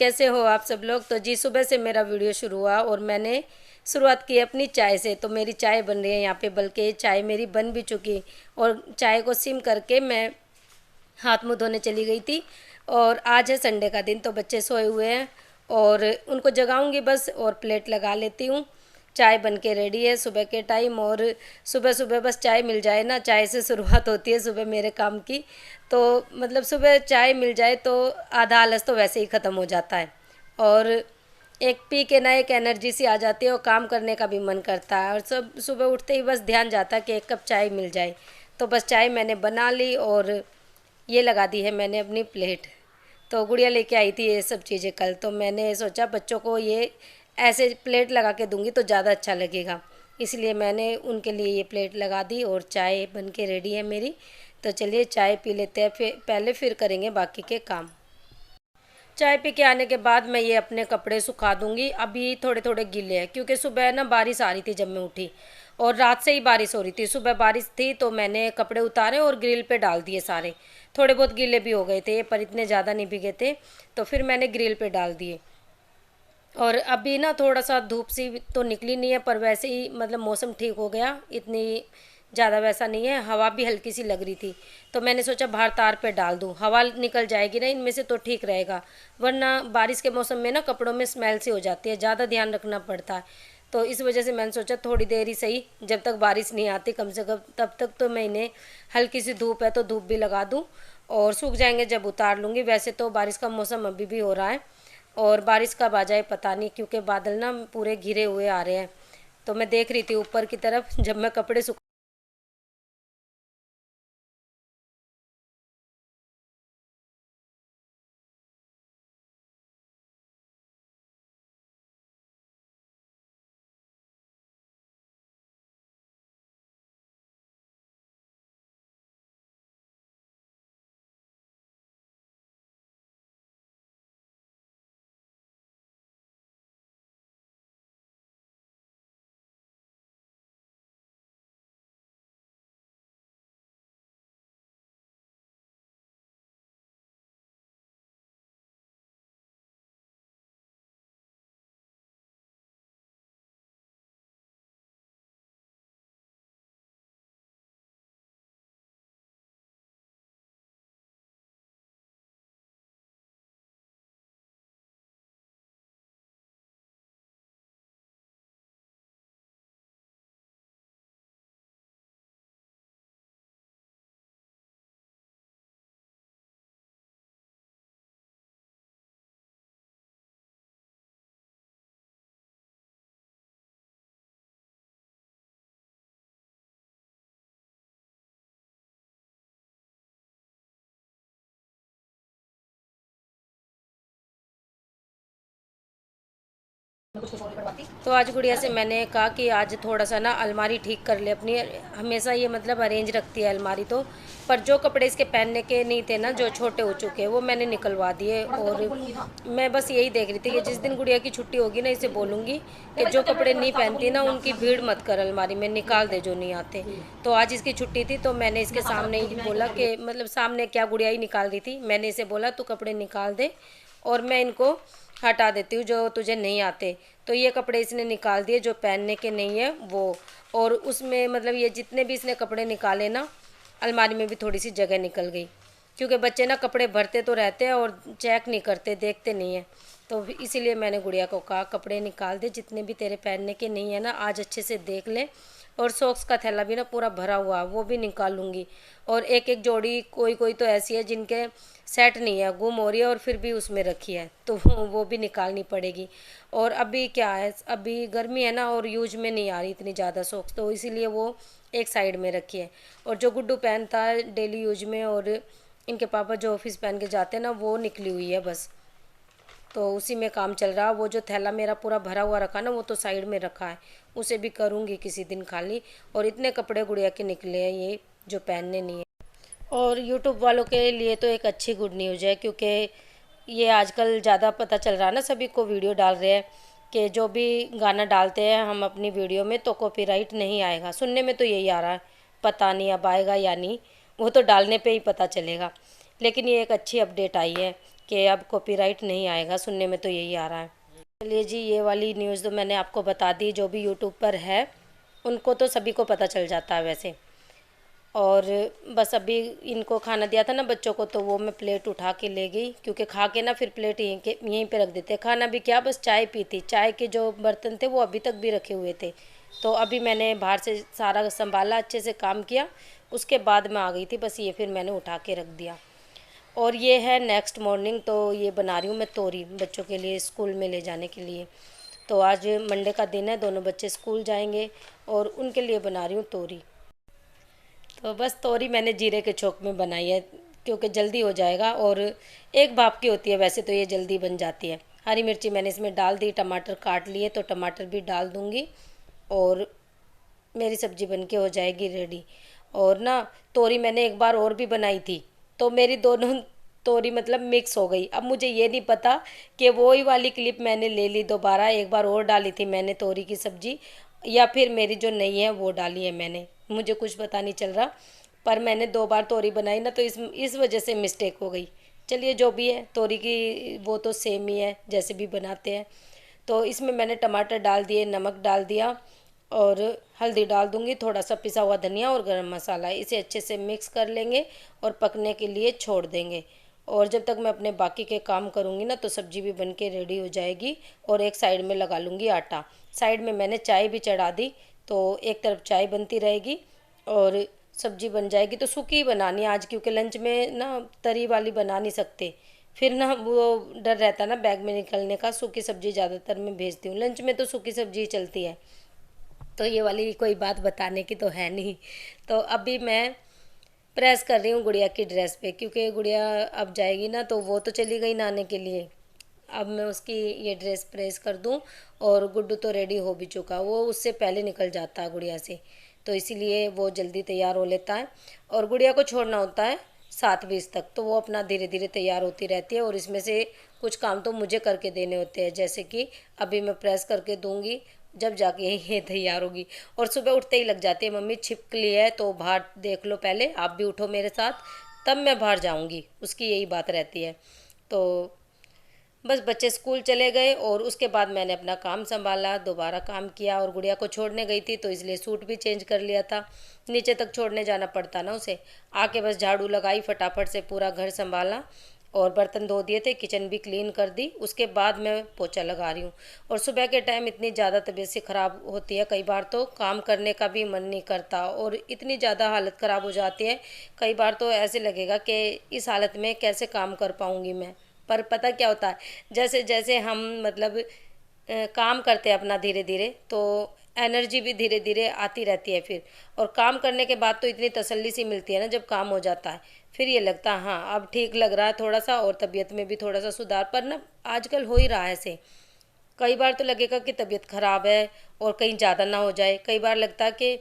कैसे हो आप सब लोग। तो जी सुबह से मेरा वीडियो शुरू हुआ और मैंने शुरुआत की अपनी चाय से। तो मेरी चाय बन रही है यहाँ पे, बल्कि चाय मेरी बन भी चुकी। और चाय को सिम करके मैं हाथ मुँह धोने चली गई थी। और आज है संडे का दिन, तो बच्चे सोए हुए हैं और उनको जगाऊंगी बस और प्लेट लगा लेती हूँ। चाय बन के रेडी है सुबह के टाइम। और सुबह सुबह बस चाय मिल जाए ना, चाय से शुरुआत होती है सुबह मेरे काम की। तो मतलब सुबह चाय मिल जाए तो आधा आलस तो वैसे ही ख़त्म हो जाता है। और एक पी के ना एक एनर्जी सी आ जाती है और काम करने का भी मन करता है। और सब सुबह उठते ही बस ध्यान जाता है कि एक कप चाय मिल जाए। तो बस चाय मैंने बना ली और ये लगा दी है मैंने अपनी प्लेट। तो गुड़िया लेके आई थी ये सब चीज़ें कल, तो मैंने सोचा बच्चों को ये ऐसे प्लेट लगा के दूंगी तो ज़्यादा अच्छा लगेगा, इसलिए मैंने उनके लिए ये प्लेट लगा दी। और चाय बन के रेडी है मेरी। तो चलिए चाय पी लेते हैं, फिर करेंगे बाकी के काम। चाय पी के आने के बाद मैं ये अपने कपड़े सुखा दूंगी। अभी थोड़े थोड़े गीले हैं क्योंकि सुबह ना बारिश आ रही थी जब मैं उठी, और रात से ही बारिश हो रही थी। सुबह बारिश थी तो मैंने कपड़े उतारे और ग्रिल पे डाल दिए सारे। थोड़े बहुत गीले भी हो गए थे पर इतने ज़्यादा नहीं भीगे थे, तो फिर मैंने ग्रिल पे डाल दिए। और अभी ना थोड़ा सा धूप सी तो निकली नहीं है, पर वैसे ही मतलब मौसम ठीक हो गया, इतनी ज़्यादा वैसा नहीं है। हवा भी हल्की सी लग रही थी तो मैंने सोचा बाहर तार पे डाल दूँ, हवा निकल जाएगी ना इनमें से तो ठीक रहेगा। वरना बारिश के मौसम में ना कपड़ों में स्मेल सी हो जाती है, ज़्यादा ध्यान रखना पड़ता है। तो इस वजह से मैंने सोचा थोड़ी देर ही सही, जब तक बारिश नहीं आती कम से कम तब तक तो मैं इन्हें, हल्की सी धूप है तो धूप भी लगा दूँ और सूख जाएंगे जब उतार लूँगी। वैसे तो बारिश का मौसम अभी भी हो रहा है और बारिश कब आ जाए पता नहीं, क्योंकि बादल ना पूरे घिरे हुए आ रहे हैं। तो मैं देख रही थी ऊपर की तरफ जब मैं कपड़े सुख। तो आज गुड़िया से मैंने कहा कि आज थोड़ा सा ना अलमारी ठीक कर ले अपनी। हमेशा ये मतलब अरेंज रखती है अलमारी तो, पर जो कपड़े इसके पहनने के नहीं थे ना, जो छोटे हो चुके हैं, वो मैंने निकलवा दिए। और मैं बस यही देख रही थी कि जिस दिन गुड़िया की छुट्टी होगी ना, इसे बोलूँगी कि जो कपड़े नहीं पहनती ना उनकी भीड़ मत कर, अलमारी में निकाल दे जो नहीं आते। तो आज इसकी छुट्टी थी तो मैंने इसके सामने ही बोला कि मतलब सामने क्या, गुड़िया ही निकाल रही थी, मैंने इसे बोला तू कपड़े निकाल दे और मैं इनको हटा देती हूँ जो तुझे नहीं आते। तो ये कपड़े इसने निकाल दिए जो पहनने के नहीं है वो। और उसमें मतलब ये जितने भी इसने कपड़े निकाले ना, अलमारी में भी थोड़ी सी जगह निकल गई, क्योंकि बच्चे ना कपड़े भरते तो रहते हैं और चेक नहीं करते, देखते नहीं है। तो इसीलिए मैंने गुड़िया को कहा कपड़े निकाल दे जितने भी तेरे पहनने के नहीं है ना, आज अच्छे से देख ले। और सॉक्स का थैला भी ना पूरा भरा हुआ, वो भी निकाल लूँगी। और एक एक जोड़ी कोई कोई तो ऐसी है जिनके सेट नहीं है, गुम हो रही है और फिर भी उसमें रखी है, तो वो भी निकालनी पड़ेगी। और अभी क्या है, अभी गर्मी है ना और यूज में नहीं आ रही इतनी ज़्यादा सॉक्स, तो इसीलिए वो एक साइड में रखी है। और जो गुड्डू पहनता है डेली यूज में और इनके पापा जो ऑफिस पहन के जाते हैं ना, वो निकली हुई है बस। तो उसी में काम चल रहा। वो जो थैला मेरा पूरा भरा हुआ रखा ना, वो तो साइड में रखा है, उसे भी करूँगी किसी दिन खाली। और इतने कपड़े गुड़िया के निकले हैं ये जो पहनने नहीं है। और यूट्यूब वालों के लिए तो एक अच्छी गुड न्यूज़ है, क्योंकि ये आजकल ज़्यादा पता चल रहा है ना, सभी को वीडियो डाल रहे हैं कि जो भी गाना डालते हैं हम अपनी वीडियो में तो कॉपीराइट नहीं आएगा। सुनने में तो यही आ रहा है, पता नहीं अब आएगा या नहीं, वो तो डालने पे ही पता चलेगा। लेकिन ये एक अच्छी अपडेट आई है कि अब कॉपीराइट नहीं आएगा, सुनने में तो यही आ रहा है। चलिए जी, ये वाली न्यूज़ तो मैंने आपको बता दी, जो भी यूट्यूब पर है उनको तो सभी को पता चल जाता है वैसे। और बस अभी इनको खाना दिया था ना बच्चों को, तो वो मैं प्लेट उठा के ले गई, क्योंकि खा के ना फिर प्लेट यहीं पे रख देते। खाना भी क्या, बस चाय पी थी, चाय के जो बर्तन थे वो अभी तक भी रखे हुए थे। तो अभी मैंने बाहर से सारा संभाला, अच्छे से काम किया, उसके बाद मैं आ गई थी, बस ये फिर मैंने उठा के रख दिया। और ये है नेक्स्ट मॉर्निंग, तो ये बना रही हूँ मैं तोरी बच्चों के लिए स्कूल में ले जाने के लिए। तो आज मंडे का दिन है, दोनों बच्चे स्कूल जाएंगे और उनके लिए बना रही हूँ तोरी। तो बस तोरी मैंने जीरे के छोंक में बनाई है, क्योंकि जल्दी हो जाएगा, और एक भाप की होती है वैसे तो ये जल्दी बन जाती है। हरी मिर्ची मैंने इसमें डाल दी, टमाटर काट लिए तो टमाटर भी डाल दूँगी, और मेरी सब्ज़ी बनके हो जाएगी रेडी। और ना तोरी मैंने एक बार और भी बनाई थी, तो मेरी दोनों तोरी मतलब मिक्स हो गई। अब मुझे ये नहीं पता कि वो ही वाली क्लिप मैंने ले ली दोबारा, एक बार और डाली थी मैंने तोरी की सब्ज़ी, या फिर मेरी जो नहीं है वो डाली है मैंने, मुझे कुछ पता नहीं चल रहा। पर मैंने 2 बार तोरी बनाई ना, तो इस वजह से मिस्टेक हो गई। चलिए जो भी है, तोरी की वो तो सेम ही है जैसे भी बनाते हैं। तो इसमें मैंने टमाटर डाल दिए, नमक डाल दिया, और हल्दी डाल दूंगी, थोड़ा सा पिसा हुआ धनिया और गरम मसाला। इसे अच्छे से मिक्स कर लेंगे और पकने के लिए छोड़ देंगे। और जब तक मैं अपने बाकी के काम करूँगी ना, तो सब्ज़ी भी बन के रेडी हो जाएगी। और एक साइड में लगा लूँगी आटा। साइड में मैंने चाय भी चढ़ा दी, तो एक तरफ चाय बनती रहेगी और सब्ज़ी बन जाएगी। तो सूखी ही बनानी है आज, क्योंकि लंच में ना तरी वाली बना नहीं सकते, फिर ना वो डर रहता है ना बैग में निकलने का। सूखी सब्ज़ी ज़्यादातर मैं भेजती हूँ, लंच में तो सूखी सब्ज़ी ही चलती है। तो ये वाली कोई बात बताने की तो है नहीं। तो अभी मैं प्रेस कर रही हूँ गुड़िया की ड्रेस पे, क्योंकि गुड़िया अब जाएगी ना, तो वो तो चली गई नहाने के लिए। अब मैं उसकी ये ड्रेस प्रेस कर दूँ। और गुड्डू तो रेडी हो भी चुका, वो उससे पहले निकल जाता है गुड़िया से, तो इसीलिए वो जल्दी तैयार हो लेता है। और गुड़िया को छोड़ना होता है 7:20 तक, तो वो अपना धीरे धीरे तैयार होती रहती है। और इसमें से कुछ काम तो मुझे करके देने होते हैं, जैसे कि अभी मैं प्रेस करके दूंगी, जब जाके ये तैयार होगी। और सुबह उठते ही लग जाती है, मम्मी छिपकली है तो बाहर देख लो, पहले आप भी उठो मेरे साथ, तब मैं बाहर जाऊंगी, उसकी यही बात रहती है। तो बस बच्चे स्कूल चले गए और उसके बाद मैंने अपना काम संभाला, दोबारा काम किया। और गुड़िया को छोड़ने गई थी, तो इसलिए सूट भी चेंज कर लिया था, नीचे तक छोड़ने जाना पड़ता ना उसे। आके बस झाड़ू लगाई, फटाफट से पूरा घर संभाला और बर्तन धो दिए थे, किचन भी क्लीन कर दी। उसके बाद मैं पोछा लगा रही हूँ। और सुबह के टाइम इतनी ज़्यादा तबीयत सी ख़राब होती है, कई बार तो काम करने का भी मन नहीं करता, और इतनी ज़्यादा हालत ख़राब हो जाती है, कई बार तो ऐसे लगेगा कि इस हालत में कैसे काम कर पाऊँगी मैं। पर पता क्या होता है, जैसे जैसे हम मतलब काम करते हैं अपना धीरे धीरे, तो एनर्जी भी धीरे धीरे आती रहती है फिर। और काम करने के बाद तो इतनी तसल्ली सी मिलती है ना जब काम हो जाता है, फिर ये लगता है हाँ अब ठीक लग रहा है थोड़ा सा, और तबीयत में भी थोड़ा सा सुधार। पर ना आजकल हो ही रहा है ऐसे, कई बार तो लगेगा कि तबीयत ख़राब है और कहीं ज़्यादा ना हो जाए, कई बार लगता है कि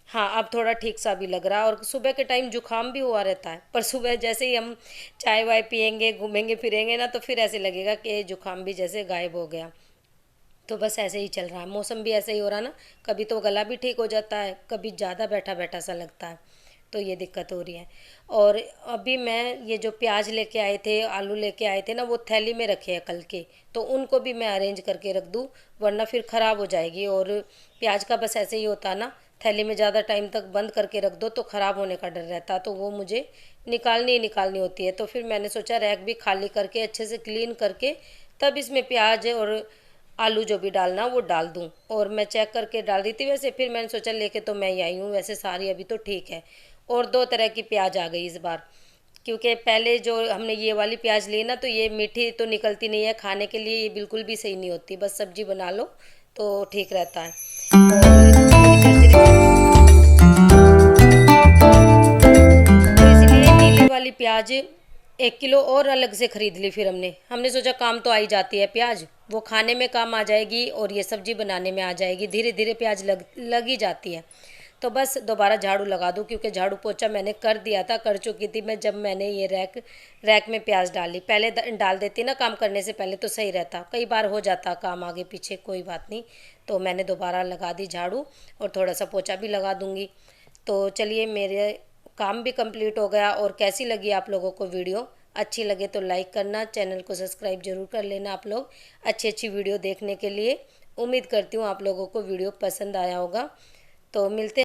हाँ अब थोड़ा ठीक सा भी लग रहा है। और सुबह के टाइम जुकाम भी हुआ रहता है, पर सुबह जैसे ही हम चाय वाय पियेंगे, घूमेंगे फिरेंगे ना, तो फिर ऐसे लगेगा कि जुकाम भी जैसे गायब हो गया। तो बस ऐसे ही चल रहा है, मौसम भी ऐसे ही हो रहा है ना, कभी तो गला भी ठीक हो जाता है, कभी ज़्यादा बैठा बैठा सा लगता है, तो ये दिक्कत हो रही है। और अभी मैं ये जो प्याज लेके आए थे, आलू लेके आए थे ना, वो थैली में रखे हैं कल के, तो उनको भी मैं अरेंज करके रख दूँ, वरना फिर ख़राब हो जाएगी। और प्याज का बस ऐसे ही होता है ना, थैली में ज़्यादा टाइम तक बंद करके रख दो तो ख़राब होने का डर रहता है, तो वो मुझे निकालनी ही निकालनी होती है। तो फिर मैंने सोचा रैक भी खाली करके अच्छे से क्लीन करके तब इसमें प्याज और आलू जो भी डालना वो डाल दूँ। और मैं चेक करके डाल दी थी वैसे, फिर मैंने सोचा लेके तो मैं ही आई हूँ, वैसे सारी अभी तो ठीक है। और 2 तरह की प्याज आ गई इस बार, क्योंकि पहले जो हमने ये वाली प्याज ली ना, तो ये मीठी तो निकलती नहीं है, खाने के लिए ये बिल्कुल भी सही नहीं होती, बस सब्जी बना लो तो ठीक रहता है। और मेरी चाची तो इसलिए नीली वाली प्याज 1 किलो और अलग से ख़रीद ली। फिर हमने सोचा काम तो आई जाती है प्याज, वो खाने में काम आ जाएगी और ये सब्ज़ी बनाने में आ जाएगी, धीरे धीरे प्याज लग ही जाती है। तो बस दोबारा झाड़ू लगा दूँ, क्योंकि झाड़ू पोछा मैंने कर दिया था, कर चुकी थी मैं, जब मैंने ये रैक में प्याज डाली। पहले डाल देती ना काम करने से पहले तो सही रहता, कई बार हो जाता काम आगे पीछे, कोई बात नहीं। तो मैंने दोबारा लगा दी झाड़ू और थोड़ा सा पोछा भी लगा दूँगी। तो चलिए मेरे काम भी कंप्लीट हो गया। और कैसी लगी आप लोगों को वीडियो, अच्छी लगे तो लाइक करना, चैनल को सब्सक्राइब जरूर कर लेना आप लोग अच्छी अच्छी वीडियो देखने के लिए। उम्मीद करती हूँ आप लोगों को वीडियो पसंद आया होगा। तो मिलते